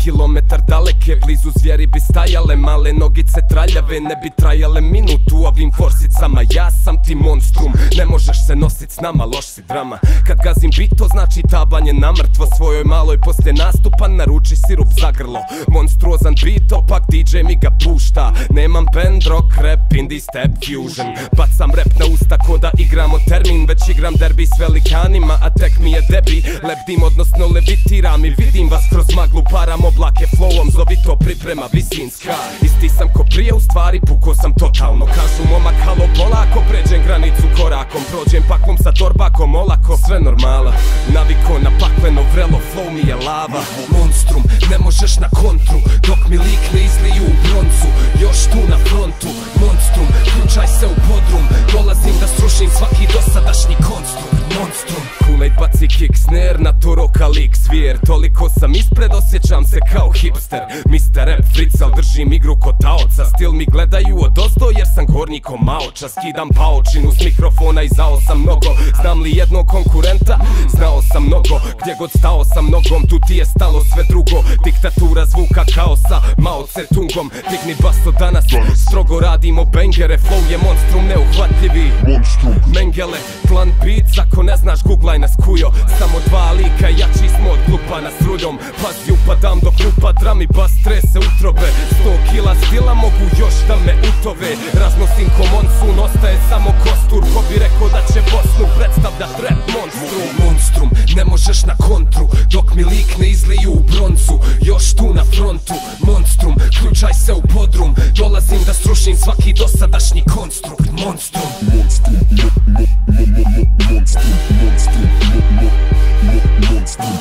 kilometar daleke, blizu zvijeri bi stajale, male nogice traljave, ne bi trajale minutu ovim forsicama. Ja sam ti monstrum, ne možeš se nosit s nama, loš si drama. Kad gazim bit, to znači tabanje namrtvo, svojoj maloj poslije nastupa naruči sirup za grlo. Monstruozan beat, opak DJ mi ga pušta. Nemam band, rock, rap, indie, step, fusion. Bacam rap na usta ko da igramo termin, već igram derbi s velikanima, a tek mi je debi. Lebdim odnosno levitiram i vidim vas kroz maglu, param oblake flowom, zovi to priprema visinska. Isti sam ko prije, u stvari puko sam totalno. Kažu momak halo polako, pređem granicu korakom, prođem pakvom sa torbakom olako. Sve normala, naviko na pakleno vrelo, flow mi je lava. Monstrum, ne možeš na kontru, dok mi lik ne izliju u broncu. Još tu na frontu, monstrum, ključaj se u podrum. Dolazim da srušim svaki dosadašnji konstrukt. Monstrum, Kool-Aid baci kick, snare, na to roka lik zvijer. Toliko sam ispred, osjećam se kao hipster. Mr. Rap frical, držim igru ko taoca. Stil mi gledaju od ozdo jer sam gornji ko maoča. Skidam paočinu s mikrofona i zao sam mnogo. Znam li jednog konkurenta? Znao sam mnogo. Gdje god stao sam nogom, tu ti je stalo sve drugo. Diktatura zvuka kaosa, Mao Tse-tungom. Digni basto danas, strogo radimo bangere. Flow je monstrum neuhvatljivi. Mengele, plan beats, ako ne znaš googlaj nas kujo. Samo dva lika, jači smo od glupana s ruljom. Pazi upadam dok lupa dram i bas trese utrobe. 100 kila stila mogu još da me utove. Raznosim ko monsun, ostaje samo kostur. Ko bi rekao da će Bosnu predstavljat rap monstrum. Monstrum, ne možeš na kontru, dok mi lik ne izliju u broncu. Još tu na frontu, monstrum, ključaj se u podrum. Dolazim da srušim svaki dosadašnji konstrukt. Monstrum, monstrum, monstrum, monstrum, monstrum,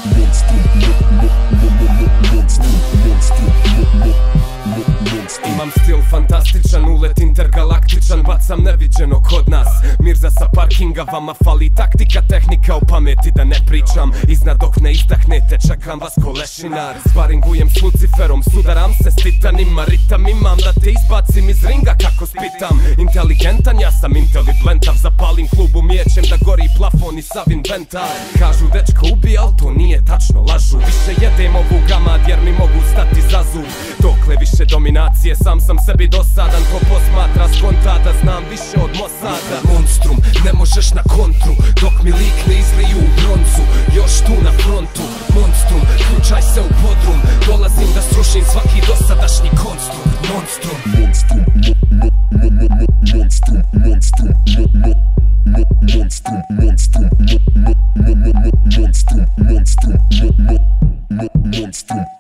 imam stil fantastičan, ulet intergalaktičan, bacam neviđeno kod nas. Mirza sa parkinga, vama fali taktika, tehnika, o pameti da ne pričam. Iznad dok ne izdahnete, čekam vas ko lešinar. Sparingujem s Luciferom, sudaram se s titanima. Ritam imam da te izbacim iz ringa kako spitam. Inteligentan, ja sam inteliblentav, zapalim klub umijećem da gori plafon i sav inventar. Kažu dečko ubi, al to nije tačno, lažu. Više jedem ovu gamad jer mi mogu stati za zub. Dokle više dominacije, sam sebi dosadan. Ko posmatra skonta da znam više od Mosada. Monstrum, ne možeš na kontru, dok mi lik ne izliju u broncu. Još tu na frontu, monstrum, ključaj se u podrum. Dolazim da srušim svaki dosadašnji konstrukt. Monstrum, monstrum, monstrum, monstrum, monstrum, monstrum, monstrum, monstrum, monstrum.